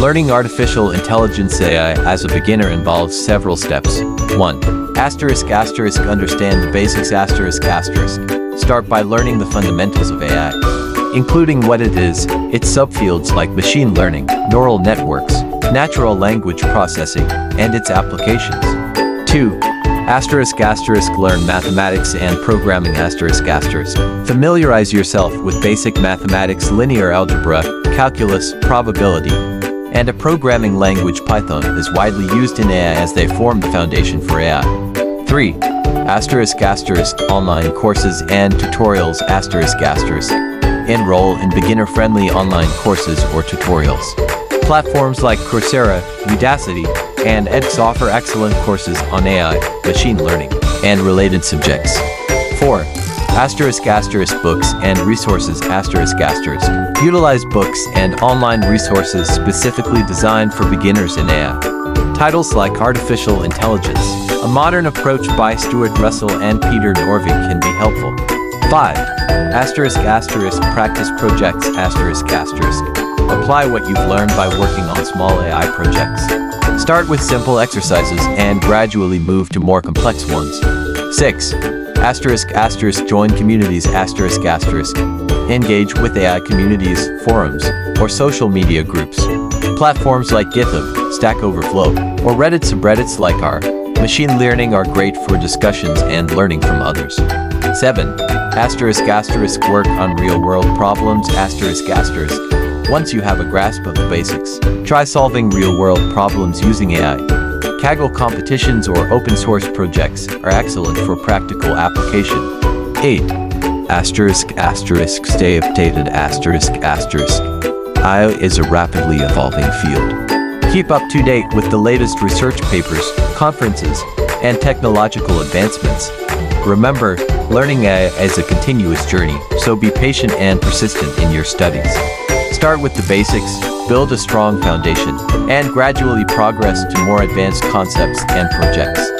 Learning artificial intelligence AI as a beginner involves several steps. 1. Understand the basics. Start by learning the fundamentals of AI, including what it is, its subfields like machine learning, neural networks, natural language processing, and its applications. 2. Learn mathematics and programming. Familiarize yourself with basic mathematics, linear algebra, calculus, probability, and a programming language. Python is widely used in AI as they form the foundation for AI. 3. Online courses and tutorials. Enroll in beginner-friendly online courses or tutorials. Platforms like Coursera, Udacity, and edX offer excellent courses on AI, machine learning, and related subjects. 4. Books and resources. Utilize books and online resources specifically designed for beginners in AI. Titles like Artificial Intelligence, a modern approach by Stuart Russell and Peter Norvig can be helpful. 5. Practice projects. Apply what you've learned by working on small AI projects. Start with simple exercises and gradually move to more complex ones. 6. Join communities. Engage with AI communities, forums, or social media groups. Platforms like GitHub, Stack Overflow, or Reddit subreddits like r. Machine learning are great for discussions and learning from others. 7. Work on real-world problems. Once you have a grasp of the basics, try solving real-world problems using AI. Kaggle competitions or open-source projects are excellent for practical application. 8. Stay updated. AI is a rapidly evolving field. Keep up to date with the latest research papers, conferences, and technological advancements. Remember, learning AI is a continuous journey, so be patient and persistent in your studies. Start with the basics, build a strong foundation, and gradually progress to more advanced concepts and projects.